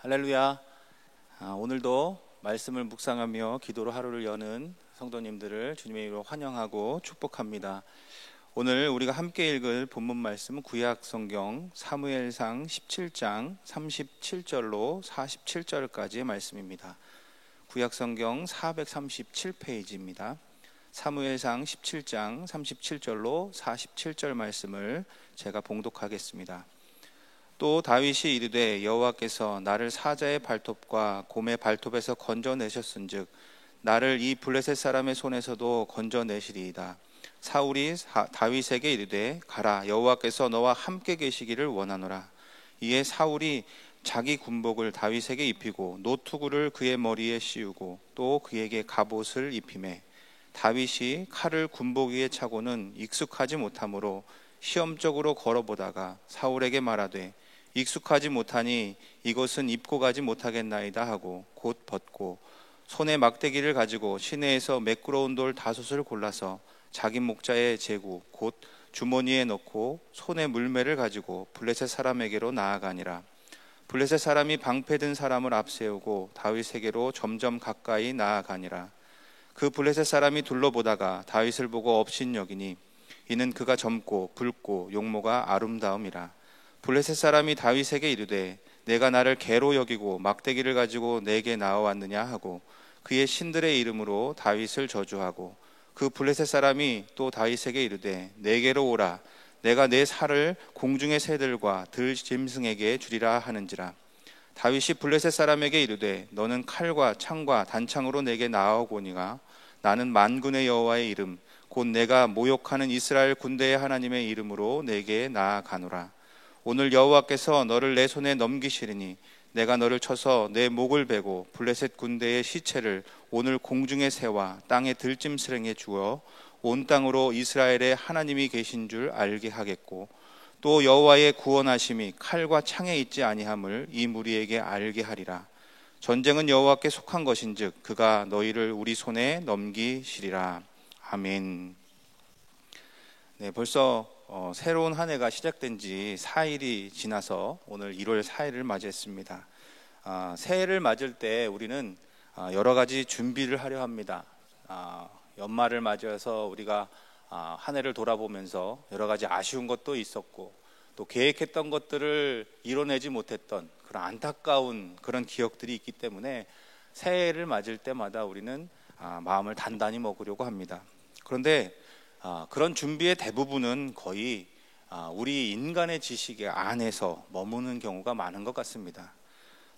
할렐루야. 오늘도 말씀을 묵상하며 기도로 하루를 여는 성도님들을 주님의 이름으로 환영하고 축복합니다. 오늘 우리가 함께 읽을 본문 말씀은 구약 성경 사무엘상 17장 37절로 47절까지의 말씀입니다. 구약 성경 437페이지입니다. 사무엘상 17장 37절로 47절 말씀을 제가 봉독하겠습니다. 또 다윗이 이르되 여호와께서 나를 사자의 발톱과 곰의 발톱에서 건져내셨은즉 나를 이 블레셋 사람의 손에서도 건져내시리이다. 사울이 다윗에게 이르되 가라, 여호와께서 너와 함께 계시기를 원하노라. 이에 사울이 자기 군복을 다윗에게 입히고 노투구를 그의 머리에 씌우고 또 그에게 갑옷을 입히매 다윗이 칼을 군복 위에 차고는 익숙하지 못하므로 시험적으로 걸어보다가 사울에게 말하되 익숙하지 못하니 이것은 입고 가지 못하겠나이다 하고 곧 벗고 손에 막대기를 가지고 시내에서 매끄러운 돌 5을 골라서 자기 목자의 제구 곧 주머니에 넣고 손에 물매를 가지고 블레셋 사람에게로 나아가니라. 블레셋 사람이 방패든 사람을 앞세우고 다윗에게로 점점 가까이 나아가니라. 그 블레셋 사람이 둘러보다가 다윗을 보고 업신여기니 이는 그가 젊고 붉고 용모가 아름다움이라. 블레셋 사람이 다윗에게 이르되 내가 나를 개로 여기고 막대기를 가지고 내게 나와왔느냐 하고 그의 신들의 이름으로 다윗을 저주하고 그 블레셋 사람이 또 다윗에게 이르되 내게로 오라, 내가 내 살을 공중의 새들과 들짐승에게 주리라 하는지라. 다윗이 블레셋 사람에게 이르되 너는 칼과 창과 단창으로 내게 나아오거니와 나는 만군의 여호와의 이름 곧 내가 모욕하는 이스라엘 군대의 하나님의 이름으로 내게 나아가노라. 오늘 여호와께서 너를 내 손에 넘기시리니 내가 너를 쳐서 내 목을 베고 블레셋 군대의 시체를 오늘 공중의 새와 땅의 들짐승에게 주어 온 땅으로 이스라엘의 하나님이 계신 줄 알게 하겠고 또 여호와의 구원하심이 칼과 창에 있지 아니함을 이 무리에게 알게 하리라. 전쟁은 여호와께 속한 것인즉 그가 너희를 우리 손에 넘기시리라. 아멘. 네, 벌써 새로운 한 해가 시작된 지 4일이 지나서 오늘 1월 4일을 맞이했습니다. 새해를 맞을 때 우리는 여러 가지 준비를 하려 합니다. 연말을 맞이해서 우리가 한 해를 돌아보면서 여러 가지 아쉬운 것도 있었고 또 계획했던 것들을 이뤄내지 못했던 그런 안타까운 그런 기억들이 있기 때문에 새해를 맞을 때마다 우리는 마음을 단단히 먹으려고 합니다. 그런데 그런 준비의 대부분은 거의 우리 인간의 지식 안에서 머무는 경우가 많은 것 같습니다.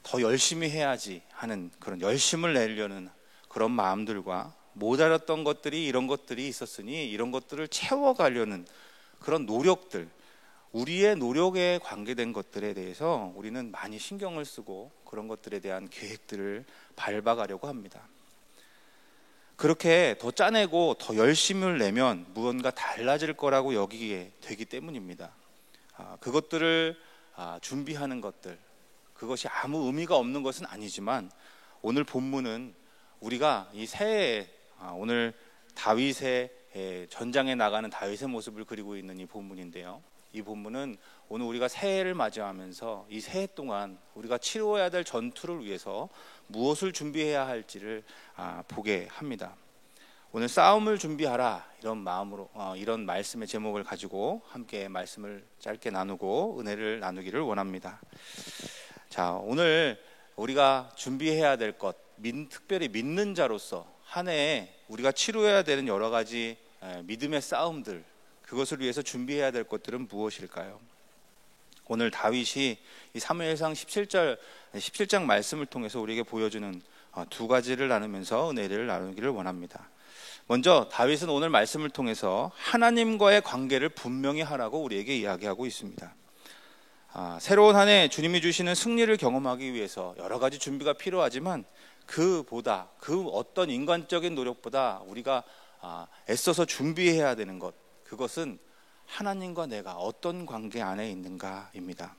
더 열심히 해야지 하는 그런 열심을 내려는 그런 마음들과 모자랐던 것들이 이런 것들이 있었으니 이런 것들을 채워가려는 그런 노력들, 우리의 노력에 관계된 것들에 대해서 우리는 많이 신경을 쓰고 그런 것들에 대한 계획들을 밟아가려고 합니다. 그렇게 더 짜내고 더 열심을 내면 무언가 달라질 거라고 여기게 되기 때문입니다. 그것들을 준비하는 것들, 그것이 아무 의미가 없는 것은 아니지만 오늘 본문은 우리가 이 새해에 오늘 다윗의 전장에 나가는 다윗의 모습을 그리고 있는 이 본문인데요. 이 본문은 오늘 우리가 새해를 맞이하면서 이 새해 동안 우리가 치루어야 될 전투를 위해서 무엇을 준비해야 할지를 보게 합니다. 오늘 싸움을 준비하라 이런 마음으로 이런 말씀의 제목을 가지고 함께 말씀을 짧게 나누고 은혜를 나누기를 원합니다. 자, 오늘 우리가 준비해야 될 것, 특별히 믿는 자로서 한 해에 우리가 치루어야 되는 여러 가지 믿음의 싸움들, 그것을 위해서 준비해야 될 것들은 무엇일까요? 오늘 다윗이 이 사무엘상 17장 말씀을 통해서 우리에게 보여주는 두 가지를 나누면서 은혜를 나누기를 원합니다. 먼저 다윗은 오늘 말씀을 통해서 하나님과의 관계를 분명히 하라고 우리에게 이야기하고 있습니다. 새로운 한 해 주님이 주시는 승리를 경험하기 위해서 여러 가지 준비가 필요하지만 그보다 그 어떤 인간적인 노력보다 우리가 애써서 준비해야 되는 것, 그것은 하나님과 내가 어떤 관계 안에 있는가입니다.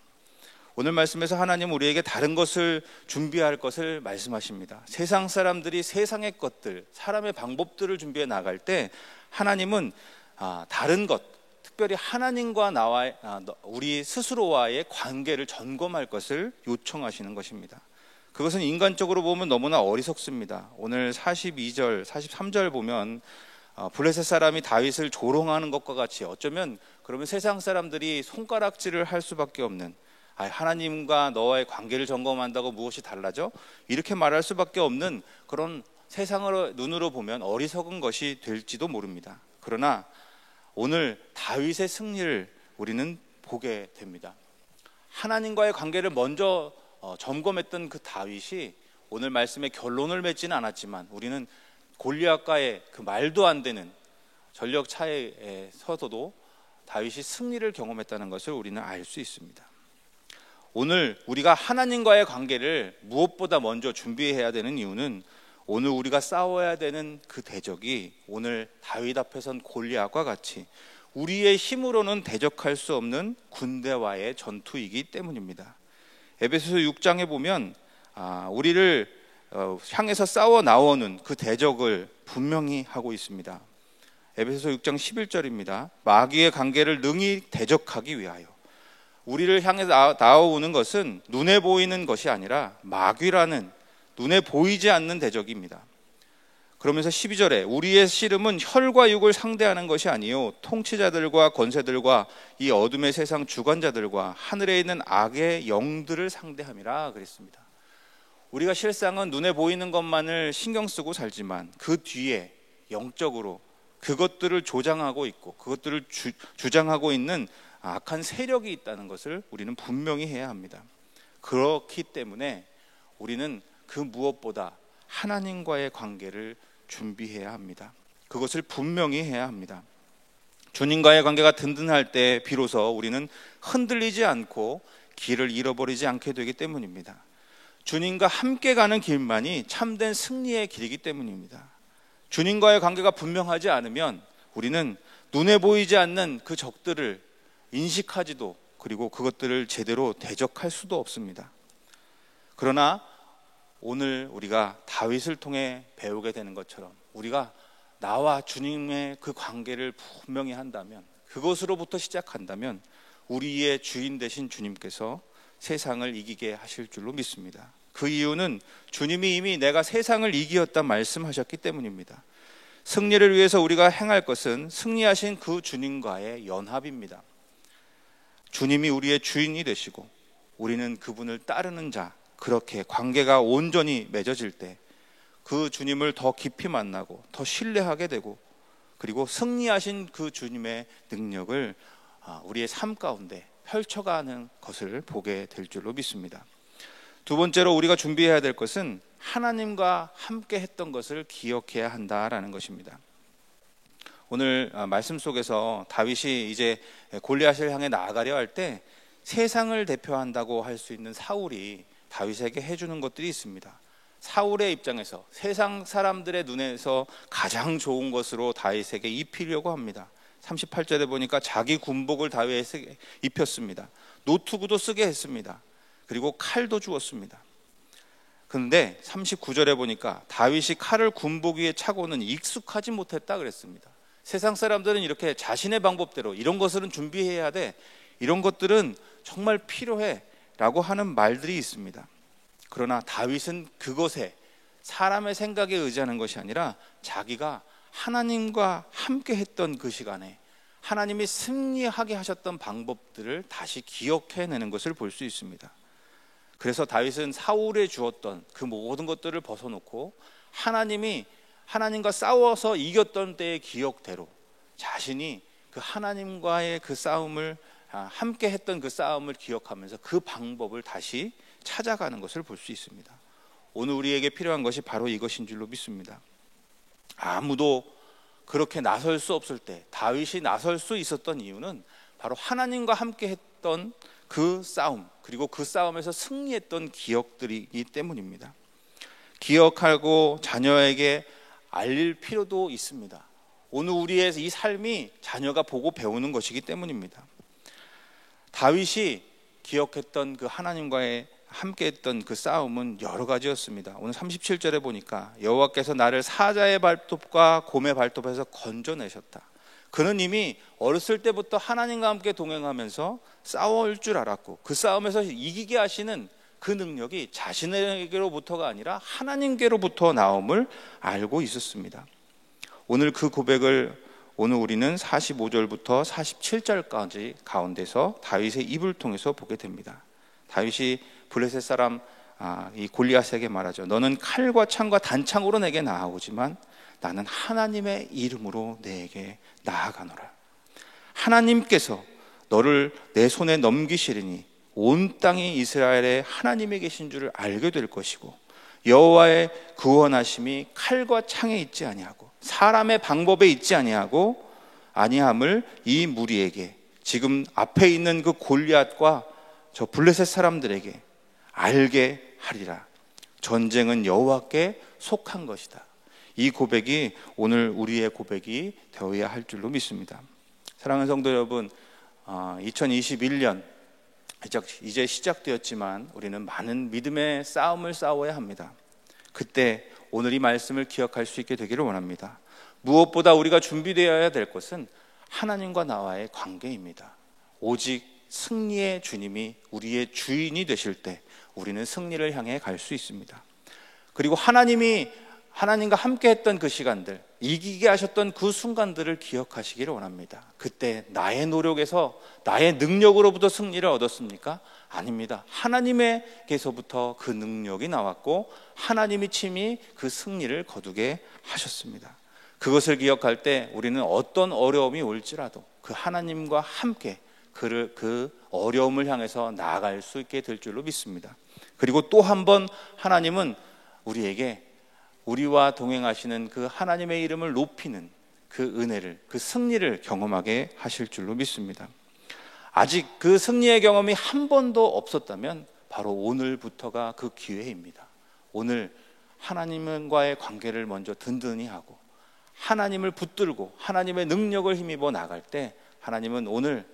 오늘 말씀에서 하나님은 우리에게 다른 것을 준비할 것을 말씀하십니다. 세상 사람들이 세상의 것들, 사람의 방법들을 준비해 나갈 때 하나님은 다른 것, 특별히 하나님과 우리 스스로와의 관계를 점검할 것을 요청하시는 것입니다. 그것은 인간적으로 보면 너무나 어리석습니다. 오늘 42절, 43절 보면 블레셋 사람이 다윗을 조롱하는 것과 같이 어쩌면 그러면 세상 사람들이 손가락질을 할 수밖에 없는, 하나님과 너와의 관계를 점검한다고 무엇이 달라져? 이렇게 말할 수밖에 없는 그런 세상으로 눈으로 보면 어리석은 것이 될지도 모릅니다. 그러나 오늘 다윗의 승리를 우리는 보게 됩니다. 하나님과의 관계를 먼저 점검했던 그 다윗이 오늘 말씀의 결론을 맺지는 않았지만 우리는 골리앗과의 그 말도 안 되는 전력 차이에서도 다윗이 승리를 경험했다는 것을 우리는 알 수 있습니다. 오늘 우리가 하나님과의 관계를 무엇보다 먼저 준비해야 되는 이유는 오늘 우리가 싸워야 되는 그 대적이 오늘 다윗 앞에 선 골리앗과 같이 우리의 힘으로는 대적할 수 없는 군대와의 전투이기 때문입니다. 에베소서 6장에 보면 우리를 향해서 싸워 나오는 그 대적을 분명히 하고 있습니다. 에베소서 6장 11절입니다. 마귀의 관계를 능히 대적하기 위하여. 우리를 향해 나오는 것은 눈에 보이는 것이 아니라 마귀라는 눈에 보이지 않는 대적입니다. 그러면서 12절에 우리의 씨름은 혈과 육을 상대하는 것이 아니요 통치자들과 권세들과 이 어둠의 세상 주관자들과 하늘에 있는 악의 영들을 상대함이라 그랬습니다. 우리가 실상은 눈에 보이는 것만을 신경 쓰고 살지만 그 뒤에 영적으로 그것들을 조장하고 있고 그것들을 주장하고 있는 악한 세력이 있다는 것을 우리는 분명히 해야 합니다. 그렇기 때문에 우리는 그 무엇보다 하나님과의 관계를 준비해야 합니다. 그것을 분명히 해야 합니다. 주님과의 관계가 든든할 때 비로소 우리는 흔들리지 않고 길을 잃어버리지 않게 되기 때문입니다. 주님과 함께 가는 길만이 참된 승리의 길이기 때문입니다. 주님과의 관계가 분명하지 않으면 우리는 눈에 보이지 않는 그 적들을 인식하지도 그리고 그것들을 제대로 대적할 수도 없습니다. 그러나 오늘 우리가 다윗을 통해 배우게 되는 것처럼 우리가 나와 주님의 그 관계를 분명히 한다면, 그것으로부터 시작한다면 우리의 주인 되신 주님께서 세상을 이기게 하실 줄로 믿습니다. 그 이유는 주님이 이미 내가 세상을 이기었다 말씀하셨기 때문입니다. 승리를 위해서 우리가 행할 것은 승리하신 그 주님과의 연합입니다. 주님이 우리의 주인이 되시고 우리는 그분을 따르는 자, 그렇게 관계가 온전히 맺어질 때 그 주님을 더 깊이 만나고 더 신뢰하게 되고 그리고 승리하신 그 주님의 능력을 우리의 삶 가운데 펼쳐가는 것을 보게 될 줄로 믿습니다. 두 번째로 우리가 준비해야 될 것은 하나님과 함께 했던 것을 기억해야 한다라는 것입니다. 오늘 말씀 속에서 다윗이 이제 골리앗을 향해 나아가려 할 때 세상을 대표한다고 할 수 있는 사울이 다윗에게 해주는 것들이 있습니다. 사울의 입장에서 세상 사람들의 눈에서 가장 좋은 것으로 다윗에게 입히려고 합니다. 38절에 보니까 자기 군복을 다윗에게 입혔습니다. 노트구도 쓰게 했습니다. 그리고 칼도 주었습니다. 그런데 39절에 보니까 다윗이 칼을 군복 위에 차고는 익숙하지 못했다 그랬습니다. 세상 사람들은 이렇게 자신의 방법대로 이런 것들은 준비해야 돼, 이런 것들은 정말 필요해 라고 하는 말들이 있습니다. 그러나 다윗은 그것에 사람의 생각에 의지하는 것이 아니라 자기가 하나님과 함께 했던 그 시간에 하나님이 승리하게 하셨던 방법들을 다시 기억해내는 것을 볼 수 있습니다. 그래서 다윗은 사울에 주었던 그 모든 것들을 벗어놓고 하나님이 하나님과 싸워서 이겼던 때의 기억대로 자신이 그 하나님과의 그 싸움을 함께 했던 그 싸움을 기억하면서 그 방법을 다시 찾아가는 것을 볼 수 있습니다. 오늘 우리에게 필요한 것이 바로 이것인 줄로 믿습니다. 아무도 그렇게 나설 수 없을 때 다윗이 나설 수 있었던 이유는 바로 하나님과 함께 했던 그 싸움, 그리고 그 싸움에서 승리했던 기억들이기 때문입니다. 기억하고 자녀에게 알릴 필요도 있습니다. 오늘 우리의 이 삶이 자녀가 보고 배우는 것이기 때문입니다. 다윗이 기억했던 그 하나님과의 함께했던 그 싸움은 여러 가지였습니다. 오늘 37절에 보니까 여호와께서 나를 사자의 발톱과 곰의 발톱에서 건져내셨다. 그는 이미 어렸을 때부터 하나님과 함께 동행하면서 싸울 줄 알았고 그 싸움에서 이기게 하시는 그 그 능력이 자신에게로부터가 아니라 하나님께로부터 나옴을 알고 있었습니다. 오늘 그 고백을 오늘 우리는 45절부터 47절까지 가운데서 다윗의 입을 통해서 보게 됩니다. 다윗이 블레셋 사람 이 골리앗에게 말하죠. 너는 칼과 창과 단창으로 내게 나아오지만 나는 하나님의 이름으로 내게 나아가노라. 하나님께서 너를 내 손에 넘기시리니 온 땅이 이스라엘의 하나님이 계신 줄을 알게 될 것이고 여호와의 구원하심이 칼과 창에 있지 아니하고 사람의 방법에 있지 아니함을 이 무리에게, 지금 앞에 있는 그 골리앗과 저 블레셋 사람들에게 알게 하리라. 전쟁은 여호와께 속한 것이다. 이 고백이 오늘 우리의 고백이 되어야 할 줄로 믿습니다. 사랑하는 성도 여러분, 2021년 이제 시작되었지만 우리는 많은 믿음의 싸움을 싸워야 합니다. 그때 오늘 이 말씀을 기억할 수 있게 되기를 원합니다. 무엇보다 우리가 준비되어야 될 것은 하나님과 나와의 관계입니다. 오직 승리의 주님이 우리의 주인이 되실 때 우리는 승리를 향해 갈 수 있습니다. 그리고 하나님과 함께 했던 그 시간들, 이기게 하셨던 그 순간들을 기억하시기를 원합니다. 그때 나의 노력에서, 나의 능력으로부터 승리를 얻었습니까? 아닙니다. 하나님에게서부터 그 능력이 나왔고 하나님이 친히 그 승리를 거두게 하셨습니다. 그것을 기억할 때 우리는 어떤 어려움이 올지라도 그 하나님과 함께 그 어려움을 향해서 나아갈 수 있게 될 줄로 믿습니다. 그리고 또 한 번 하나님은 우리에게 우리와 동행하시는 그 하나님의 이름을 높이는 그 은혜를, 그 승리를 경험하게 하실 줄로 믿습니다. 아직 그 승리의 경험이 한 번도 없었다면 바로 오늘부터가 그 기회입니다. 오늘 하나님과의 관계를 먼저 든든히 하고 하나님을 붙들고 하나님의 능력을 힘입어 나갈 때 하나님은 오늘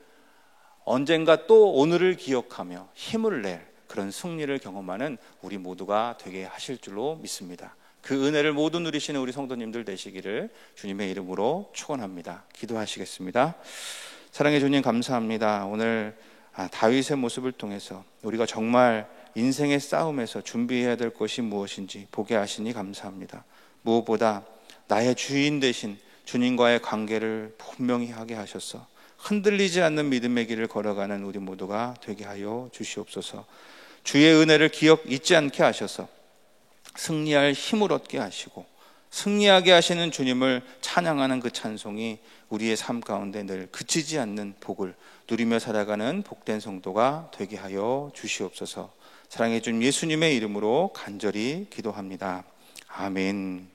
언젠가 또 오늘을 기억하며 힘을 낼 그런 승리를 경험하는 우리 모두가 되게 하실 줄로 믿습니다. 그 은혜를 모두 누리시는 우리 성도님들 되시기를 주님의 이름으로 축원합니다. 기도하시겠습니다. 사랑의 주님, 감사합니다. 오늘 다윗의 모습을 통해서 우리가 정말 인생의 싸움에서 준비해야 될 것이 무엇인지 보게 하시니 감사합니다. 무엇보다 나의 주인 되신 주님과의 관계를 분명히 하게 하셔서 흔들리지 않는 믿음의 길을 걸어가는 우리 모두가 되게 하여 주시옵소서. 주의 은혜를 잊지 않게 하셔서 승리할 힘을 얻게 하시고 승리하게 하시는 주님을 찬양하는 그 찬송이 우리의 삶 가운데 늘 그치지 않는 복을 누리며 살아가는 복된 성도가 되게 하여 주시옵소서. 사랑해 준 예수님의 이름으로 간절히 기도합니다. 아멘.